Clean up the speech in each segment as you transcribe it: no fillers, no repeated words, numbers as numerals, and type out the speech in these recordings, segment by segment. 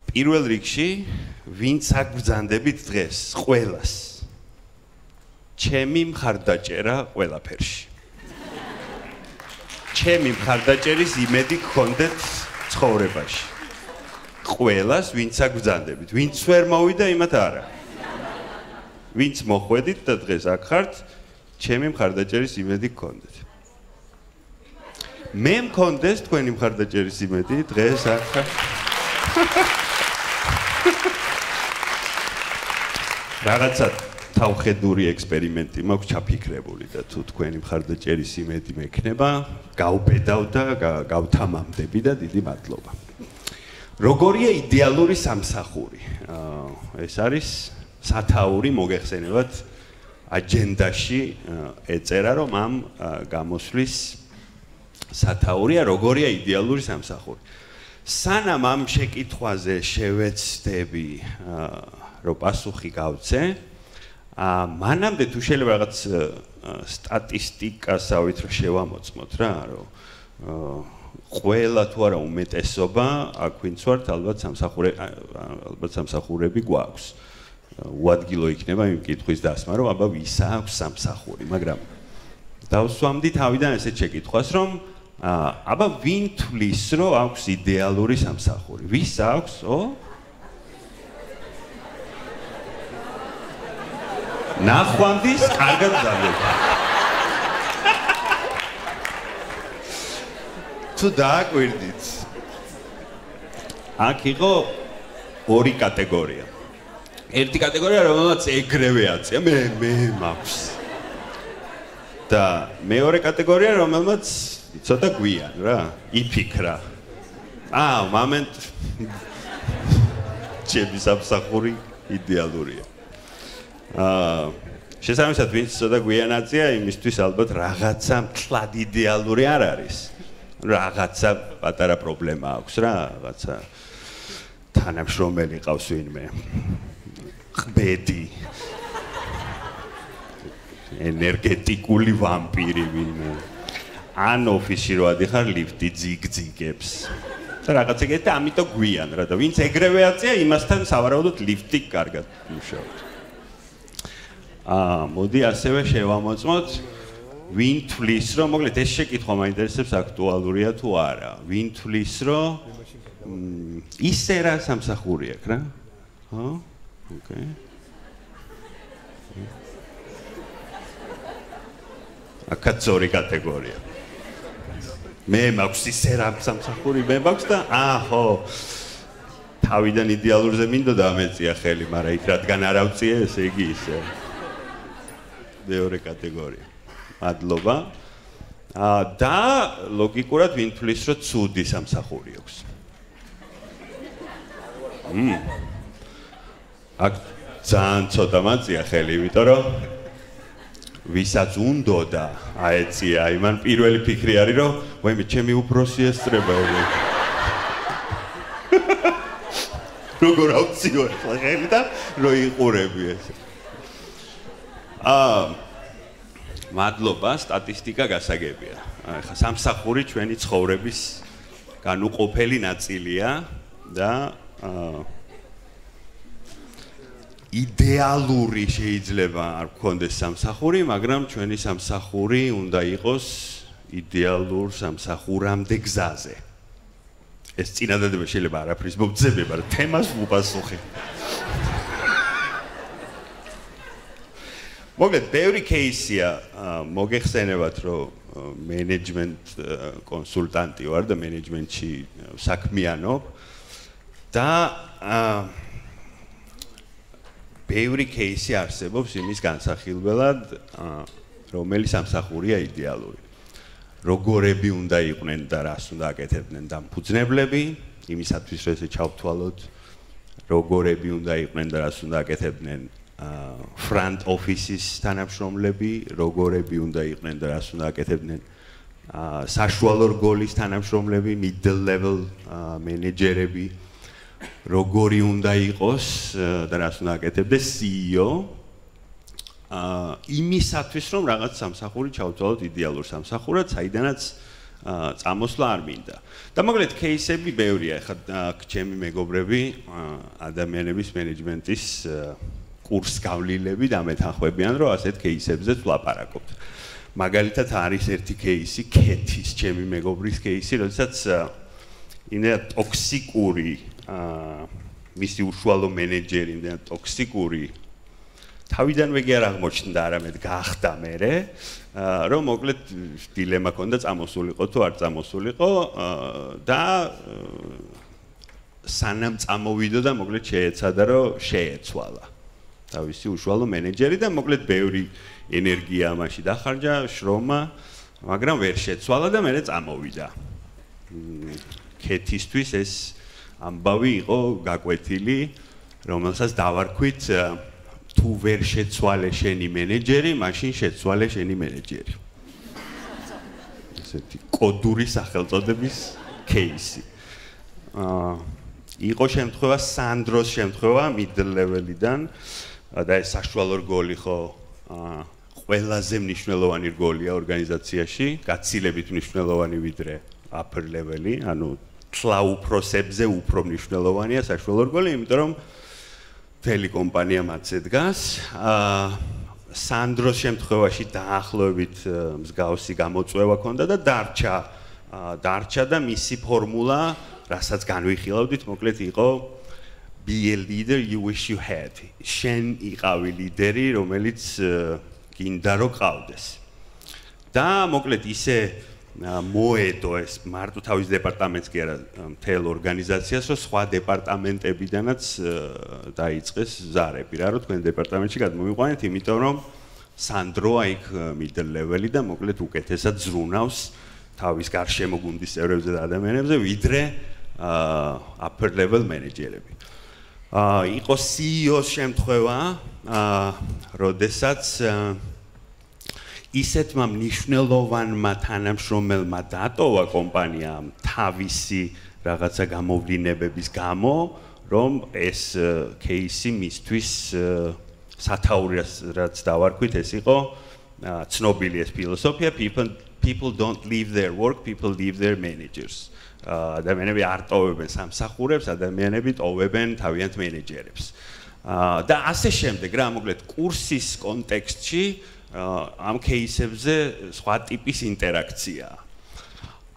პირველ რიგში ვინც აგბრძანდებით დღეს ყველას ჩემი მხარდაჭერა ყველაფერში ჩემი მხარდაჭერის იმედი გქონდეთ ცხოვრებაში ყველას ვინც აგბრძანდებით ვინც ვერ მოვიდა იმათ არა ვინც მოხვედით და დღეს აქ ხართ ჩემი მხარდაჭერის იმედი გქონდეთ მე მქონდეს თქვენი მხარდაჭერის იმედი დღეს აქ ხართ რაღაცა თავხედური ექსპერიმენტი მაქვს ჩაფიქრებული და თუ თქვენი მხარდაჭერის იმედი მექნება, გავბედავ და გავთამამდები და დიდი მადლობა. როგორია იდეალური სამსახური? ეს არის სათაური მოგეხსენებათ აჯენდაში ეწერა რომ ამ გამოსვლის სათაურია როგორია იდეალური სამსახური. სანამ ამ შეკითხვაზე შევეცდები რომ პასუხი გავცე მანამდე თუ შეიძლება რაღაც სტატისტიკასავით რომ შევამოწმოთ რა რომ ყველა თუ არა უმეტესობა აქ ვინც ვართ ალბათ სამსახურები გვაქვს უადგილო იქნება იმ კითხვის დასმა რომ აბა ვის აქვს სამსახური მაგრამ დავსვამდი თავიდან ესეთ შეკითხვას რომ აბა ვინ თვლის რომ აქვს იდეალური სამსახური ვის აქვსო ნახვამდის კარგად ძალიან თუ დააკვირდით აქ იყო ორი კატეგორია ერთი კატეგორია რომელსაც ეგრევე აწია მე მაქვს და მეორე კატეგორია რომელსაც ცოტა გვიან რა იფიქრა მომენტ ჩემი სამსახური იდეალურია შესაბამისად ვინც ცოტა გვიანაცია იმისთვის ალბათ რაღაცა მთლად იდეალური არ არის რაღაცა პატარა პრობლემა აქვს რა რაღაცა თანამშრომელი ყავს ვინმე ხბედი ენერგეტიკული ვამპირი ვინმე ან ოფისში რო ადიხარ ლიფტი ძიგძიგებს და რაღაცა ეგეთი და ამიტომ გვიან რა და ვინც ეგრევე აწია იმასთან სავარაუდოდ ლიფტი კარგად მუშაობს მოდი ასევე შევამოწმოთ ვინ თვლის რომ მოკლედ ეს შეკითხვა მაინტერესებს აქტუალურია თუ არა ვინ თვლის რომ ისე რა სამსახური აქვს რა ხო ოკეი აქაც ორი კატეგორია მე მაქვს ისე რა სამსახური მე მაქვს და ხო თავიდან იდეალურზე მინდოდა ამეწია ხელი მაგრამ იქ რადგან არ ავწიე ესე იგი ისე მეორე კატეგორია. მადლობა. და ლოგიკურად ვინ თვლის რომ ცუდი სამსახური აქვს. აქ ძალიან ცოტა მაწია ხელი, იმიტომ რომ ვისაც უნდოდა აეწია, იმან პირველი ფიქრი არის რომ ვაიმე ჩემი უფროსი ესწრება ეგ. როგორ ავწიო ხელი და რო იყურები ესე. მადლობა, სტატისტიკა გასაგებია. ახლა სამსახური ჩვენი ცხოვრების განუყოფელი ნაწილია და იდეალური შეიძლება არ გქონდეს სამსახური, მაგრამ ჩვენი სამსახური უნდა იყოს იდეალურ სამსახურამდე გზაზე. ეს წინადადება შეიძლება არაფრის მომძებნება, მაგრამ თემას ვუპასუხე. მოკლედ, ბევრი кейსია მოგეხსენებათ, რომ მენეჯმენტ კონსულტანტი ვარ და მენეჯმენტში საქმიანობ და ბევრი кейსი არსებობს იმის განსახილველად, რომელი სამსახურია იდეალური. როგორები უნდა იყვნენ და რას უნდა აკეთებდნენ დამფუძნებლები, იმისათვის რომ ესე ჩავთვალოთ, როგორები უნდა იყვნენ და რას უნდა აკეთებდნენ front office-ის თანამშრომლები, როგორები უნდა იყვნენ და რას უნდა აკეთებდნენ საშუალო რგოლის თანამშრომლები, middle level მენეჯერები, როგორი უნდა იყოს და რას უნდა აკეთებდეს CEO იმისათვის რომ რაღაც სამსახური ჩავთვალოთ იდეალურ სამსახურად, საიდანაც წამოსვლა არ მინდა. და მოკლედ кейსები ბევრია, ეხლა ჩემი მეგობრები ადამიანების მენეჯმენტის კურს გავლილები დამეთანხმებიან, რომ ასეთ кейსებზეც ვლაპარაკობთ. მაგალითად არის ერთი кейსი, ქეთის ჩემი მეგობრის кейსი, როდესაც იმენა ტოქსიკური მისი უშუალო მენეჯერი, იმენა ტოქსიკური თავიდანვე კი არ აღმოჩნდა, არამედ გახდა მერე, რომ მოკლედ დილემა ჰქონდა წამოსულიყო თუ არ წამოსულიყო და სანამ წამოვიდო და მოკლედ შეეცადა რომ შეეცვალა თავისი უშუალო მენეჯერი და მოკლედ ბევრი ენერგია ამაში დახარჯა, შრომა, მაგრამ ვერ შეცვალა და მერე წამოვიდა. ქეთისთვის ეს ამბავი იყო გაკვეთილი, რომელსაც დავარქვით თუ ვერ შეცვალე შენი მენეჯერი, მაშინ შეცვალე შენი მენეჯერი. ესეთი კოდური სახელწოდების кейსი. იყო შემთხვევა სანდროს შემთხვევა middle level-დან და ეს საშუალო რგოლი ხო ყველაზე მნიშვნელოვანი რგოლია ორგანიზაციაში, გაცილებით მნიშვნელოვანი ვიდრე upper level-ი, ანუ თლა უფროსებზე უფრო მნიშვნელოვანია საშუალო რგოლი, იმიტომ რომ მთელი კომპანია მათზე დგას. სანდროს შემთხვევაში დაახლოებით მსგავსი გამოწვევა ჰქონდა და დარჩა და მისი ფორმულა, რასაც განვიხილავდით, მოკლედ იყო be a leader you wish you had. შენ იყავი ლიდერი, რომელიც გინდა რომ ყავდეს. და მოკლედ ისე მოედო ეს მარტო თავის დეპარტამენტს კი არა მთელ ორგანიზაციას, რომ სხვა დეპარტამენტებიდანაც დაიწყეს ზარები, რა რომ თქვენ დეპარტამენტში გადმოვიყვანეთ, იმიტომ რომ სანდრო აიქ middle level-ი და მოკლედ უკეთესად ზრუნავს თავის გარშემო გუნდის წევრებზე და ადამიანებზე, ვიდრე upper level მენეჯერები. იყო CEO-ს შემთხვევა, როდესაც ისეთმა მნიშვნელოვანმა თანამშრომელმა დატოვა კომპანია თავისი რაღაცა გამოვლინებების გამო, რომ ეს кейსი მისთვის სათაურიას რაც დავარქვით, ეს იყო ცნობილი ეს ფილოსოფია, people don't leave their work, people leave their managers. ადამიანები არ ტოვებენ სამსახურებს, ადამიანები ტოვებენ თავიანთ მენეჯერებს. და ასე შემდეგ, რა მოკლედ კურსის კონტექსტში ამ кейსებზე სხვა ტიპის ინტერაქციაა.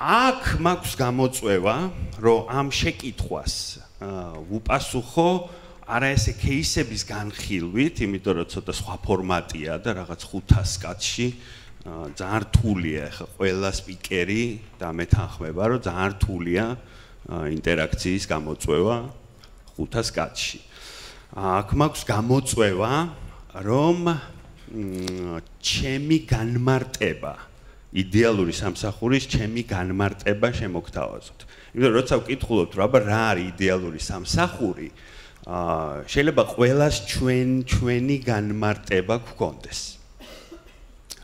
აქ მაქვს გამოწვევა, რომ ამ შეკითხვას ვუპასუხო არა ესე кейსების განხილვით, იმიტომ რომ ცოტა სხვა ფორმატია და რაღაც 500 კაცში ძალიან რთულია, ხა ყველა სპიკერი დამეთანხმება, რომ ძალიან რთულია ინტერაქციის გამოწვევა 500 კაცში. აქ მაქვს გამოწვევა, რომ ჩემი განმარტება, იდეალური სამსახურის ჩემი განმარტება შემოგთავაზოთ. იმიტომ რომ როცა ვკითხულობთ, რა არის იდეალური სამსახური, შეიძლება ყველას ჩვენი განმარტება გქონდეს.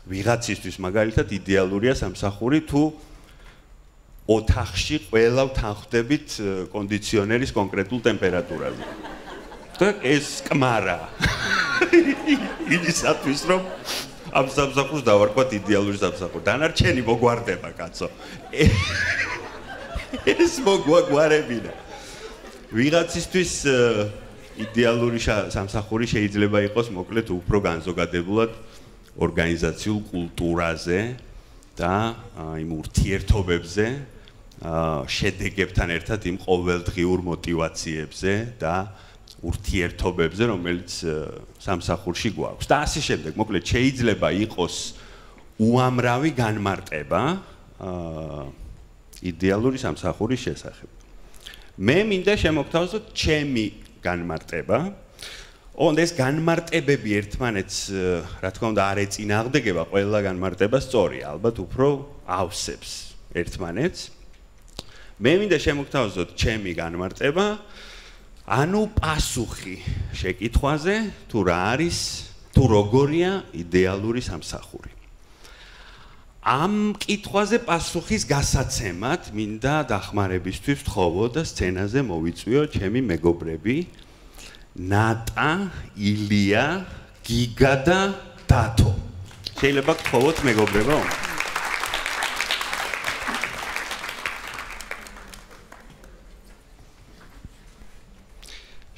ვიღაცისთვის მაგალითად იდეალურია სამსახური თუ ოთახში ყველა ვთანხმდებით კონდიციონერის კონკრეტულ ტემპერატურაზე. და ეს კმარა. იმისათვის რომ ამ სამსახურს დავარქვათ იდეალური სამსახური. დანარჩენი მოგვარდება, კაცო. ეს მოგვარებინა. ვიღაცისთვის იდეალური სამსახური შეიძლება იყოს მოკლედ უფრო განზოგადებულად ორგანიზაციულ კულტურაზე და იმ ურთიერთობებზე, შედეგებთან ერთად იმ ყოველდღიურ მოტივაციებზე და ურთიერთობებზე, რომელიც სამსახურში გვაქვს. და ასე შემდეგ, მოკლედ შეიძლება იყოს უამრავი განმარტება იდეალური სამსახურის შესახებ. მე მინდა შემოგთავაზოთ ჩემი განმარტება. ეს განმარტებები ერთმანეთს, რა თქმა უნდა, არ ეწინააღმდეგება, ყველა განმარტება სწორია, ალბათ უფრო ავსებს ერთმანეთს. მე მინდა შემოგთავაზოთ ჩემი განმარტება, ანუ პასუხი შეკითხვაზე, თუ რა არის, თუ როგორია იდეალური სამსახური. ამ კითხვაზე პასუხის გასაცემად მინდა დახმარებისთვის ვთხოვო და სცენაზე მოვიწვიო ჩემი მეგობრები ნატა, ილია, გიგა და დათო. შეიძლება გთხოვოთ მეგობრებო?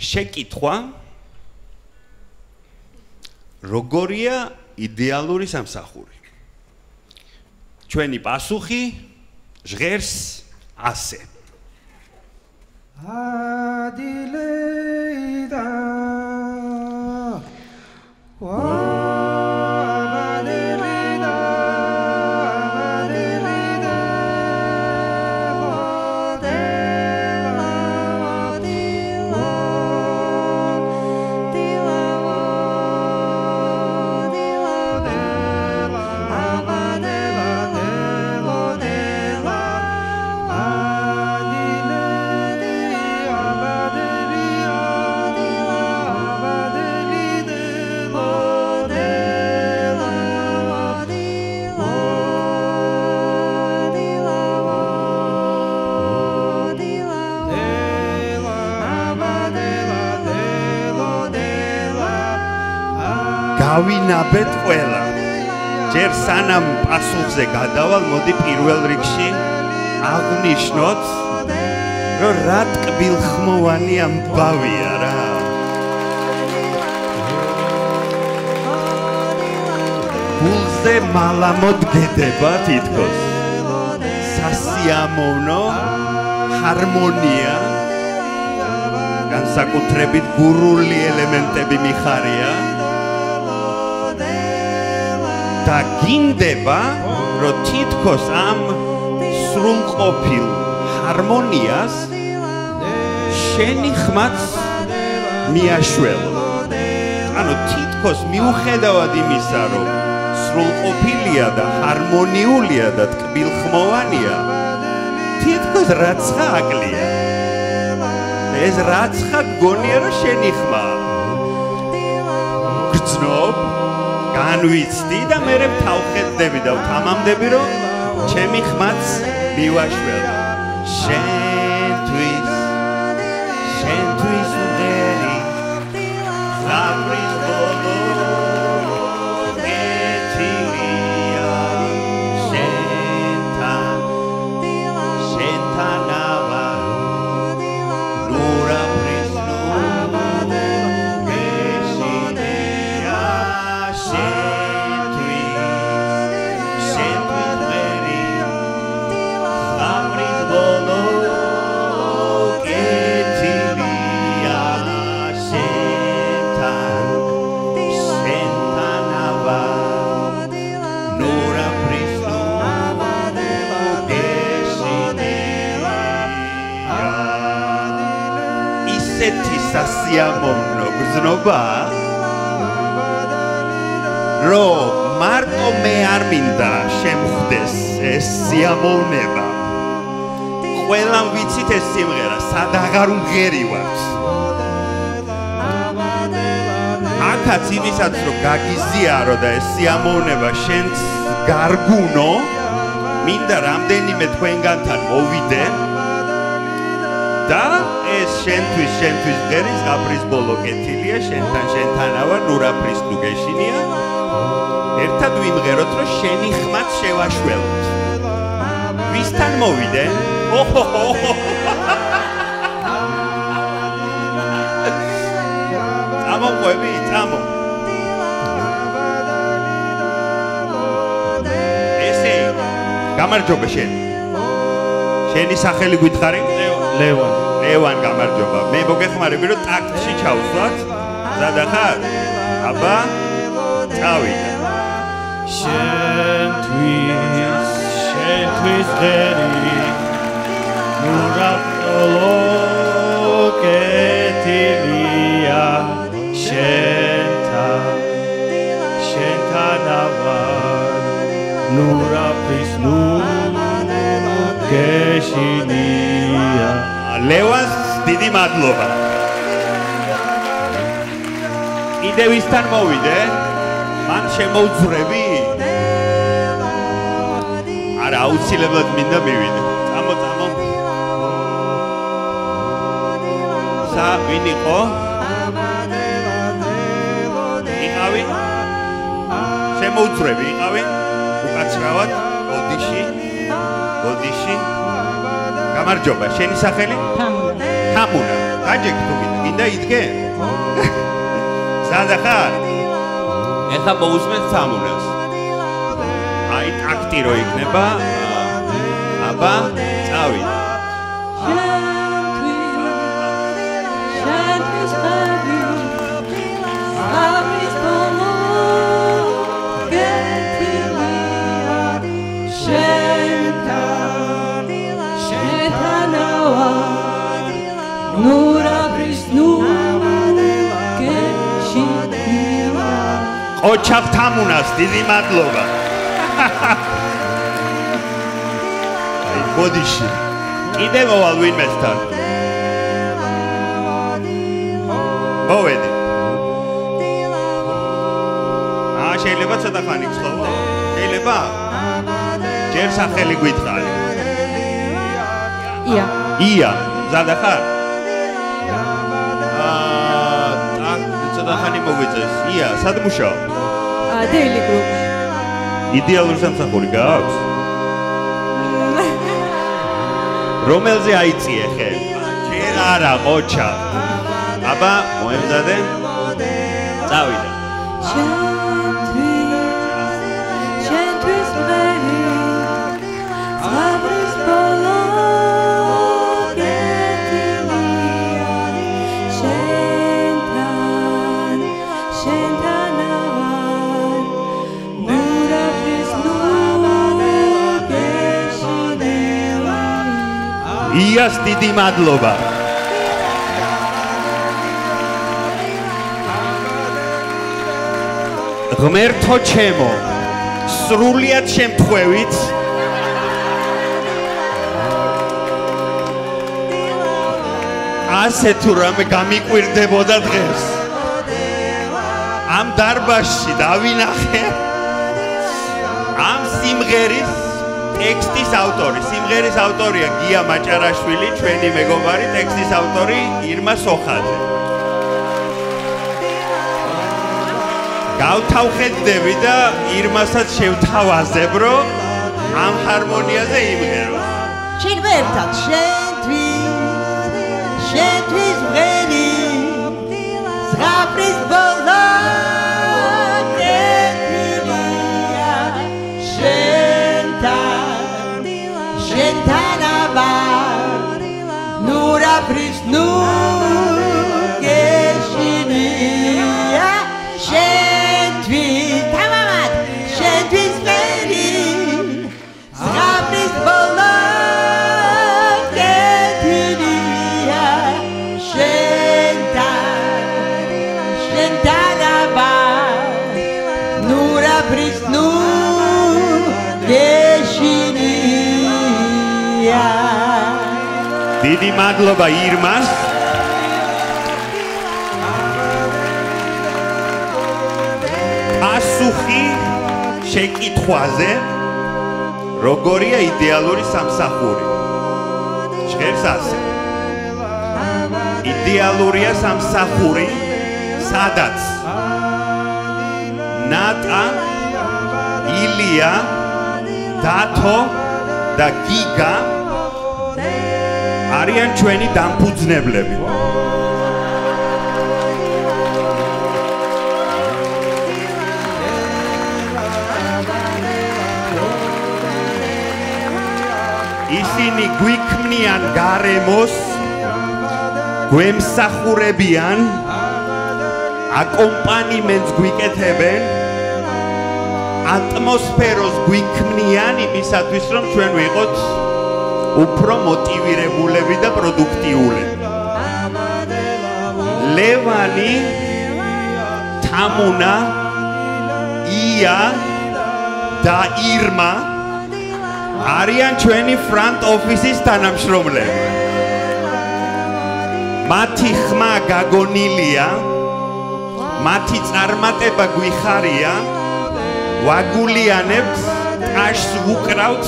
შეკითხვა როგორია იდეალური სამსახური ჩვენი პასუხი ჟღერს ასე Adileda გავინაბეთ ყველა ჯერ სანამ პასუხზე გადავალ მოდი პირველ რიგში აღნიშნოთ რომ რა ტკბილხმოვანი ამბავია რა გულზე მალამოდგედება თითქოს სასიამოვნო ჰარმონია განსაკუთრებით გურული ელემენტები მიხარია და გინდება რომ თითქოს ამ სრულყოფილ ჰარმონიას შენი ხმაც მიაშველო ანუ თითქოს მიუხედავად იმისა რომ სრულყოფილია და ჰარმონიულია და ტკბილხმოვანია თითქოს რაცხა აკლია ეს რაცხა გონია რომ შენი ხმა გრძნობ განვიცდი და მე თავხედები და ვთამამდები რომ ჩემი ხმაც მივაშველო შენთვის მღერი ზაფრის ბოლო გეთილია შენთანავა ნურაფრის სასიამოვნო გრძნობა რომ მარტო მე არ მინდა შემხვდეს ეს სიამოვნება ყველამ ვიცით ეს სიმღერა სად აღარ უმღერივართ აქაც იმისაც რომ გაგიზიარო და ეს სიამოვნება შენც გარგუნო მინდა რამდენიმე თქვენგანთან მოვიდე და ეს შენთვის ღერი ზაფრის ბოლო კეთილია შენთანავა ნურაფრის თუ გეშინია ერთად ვიმღეროთ რომ შენი ხმაც შევაშველოთ ვისთან მოვიდე წამოყვები წამო ესე გამარჯობა შენი სახელი გითხარი ლევან გამარჯობა მე მოგეხმარები რომ ტაქტში ჩავსვათ ზადა ხარ აბა წავიდა შენთვის ღერი ნურაფოლო კეთილია შენთანავა ნურაფრის გეშინია ლევანს დიდი მადლობა კიდევ ისთან მოვიდე მან შემოუძვრები არა აუცილებლად მინდა მივიდე წამო სა ვინ იყო იყავი შემოუძვრები იყავი უკაცრავად ოდიში გამარჯობა შენი სახელი თამუნა გაჯექ თუ მინდა გინდა იდგე? ზადა ხარ? ეხლა მოусმენთ სამუნელს. აი ტაქტი რო იქნება. აბა, წავიდე. ოჩახ თამუნას დიდი მადლობა. აი ბოდიში. კიდე მოვალ ვინმესთან. მოვედი. შეიძლება ცოტა ხანი გსხოვო? შეიძლება? ჯერ სახელი გვითხრალი. ია. ია, ზადა ხარ? ცოტა ხანი მოგვიწეს. ია, სად მუშაობ? Daily group. იდეალური სამსახური გააქვს? რომელზე აიწიე ხე? ჯერ არა, ყოჩა. აბა, მოემზადე. წავიდე. იას დიდი მადლობა. ღმერთო ჩემო, სრულიად შემთხვევით ასე თუ რამე გამიკვირდებოდა დღეს. ამ დარბაზში დავინახე ამ სიმღერის ტექსტის ავტორი. სიმღერის ავტორია გია მაჭარაშვილი, ჩვენი მეგობარი, ტექსტის ავტორი ირმა სოხაძე. გავთავხედდები და ირმასაც შევთავაზებ, რომ ამ ჰარმონიაზე იმღეროს. შეგერთად შენთვის ვღერი ზღაპრის ბოლო Nurabris nu geshinia shentvis tamamat shentvis veri zgabris bolo getinia shentanaba Nurabris nu geshinia დიდი მადლობა ირმას. პასუხი შეკითხვაზე, როგორია იდეალური სამსახური? ჟღერს ასე. იდეალურია სამსახური, სადაც ნატა, ილია, დათო და გიგა არიან ჩვენი დამფუძნებლები. ისინი გვიქმნიან გარემოს, გვემსახურებიან, აკომპანიმენტს გვიკეთებენ, ატმოსფეროს გვიქმნიან იმისათვის, რომ ჩვენ ვიყოთ უფრო მოტივირებულები და პროდუქტიულები. ლევანი, თამუნა, ია და ირმა არიან ჩვენი front office-ის თანამშრომლები. მათი ხმა გაგონილია, მათი წარმატება გვიხარია, ვაგულიანებთ, ტაშს ვუკრავთ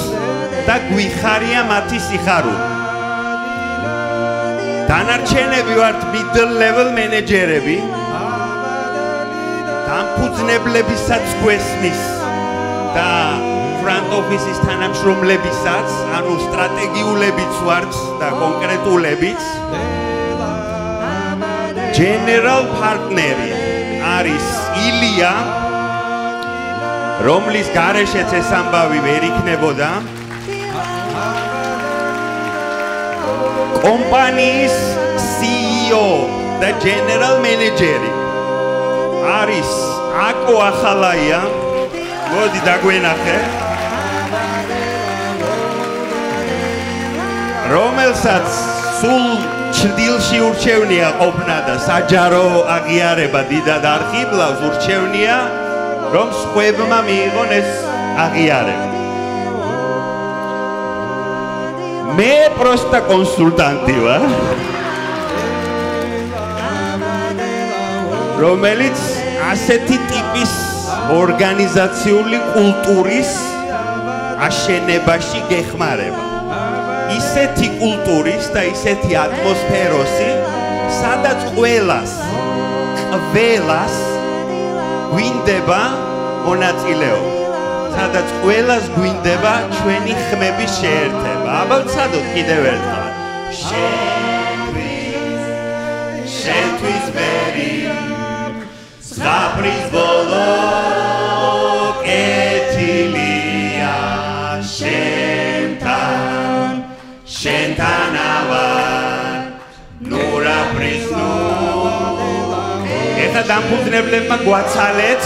და გვიხარია მათი სიხარული. დანარჩენები ვართ middle level მენეჯერები. დამფუძნებლებისაც გვესმის და front office-ის თანამშრომლებისაც, ანუ სტრატეგიულებიც ვართ და კონკრეტულებიც. General partneri არის ილია, რომლის გარეშეც ეს ამბავი ვერ იქნებოდა. კომპანიის CEO და General Manager არის აკო ახალაია. მოდი დაგვენახე. რომელსაც სულ ჭრდილში ურჩევნია ყოფნა და საჯარო აღიარება დიდად არ ხიბლავს, ურჩევნია რომ სხვებმა მიიღონ ეს აღიარება. მე პროსტა კონსულტანტი ვარ, რომელიც ასეთი ტიპის ორგანიზაციული კულტურის აშენებაში გეხმარება. ისეთი კულტურის და ისეთი ატმოსფეროსი, სადაც ყველას გვინდება მონაწილეობა. სადაც ყველას გვინდება ჩვენი ხმების შეერთება. აბავცადოთ კიდევ ერთხელ. შენთვის ვერი ზაფრის ბოლო კეთილია შენთანავარ ნურაფრის ნუ ეხლა დამფუძნებლებმა გვაცალეთ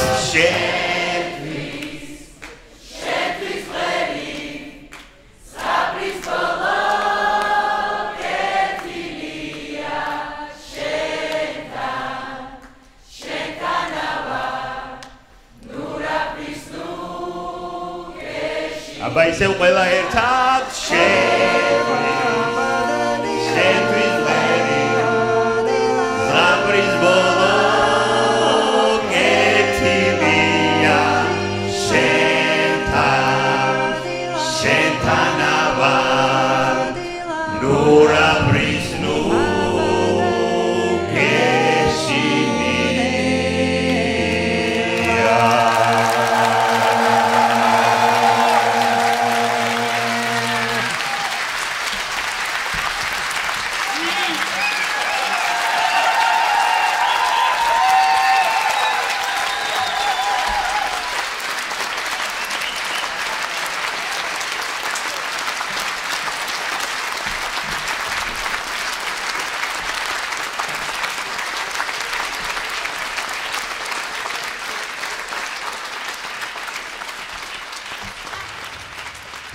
აბა ისევ ყველა ერთად შენთვის ვერი ზაფრის ბოლო კეთილია შენთანავარ ნურაფრის ნუ გეშინია.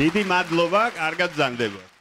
დიდი მადლობა, კარგად გზანდებოდ.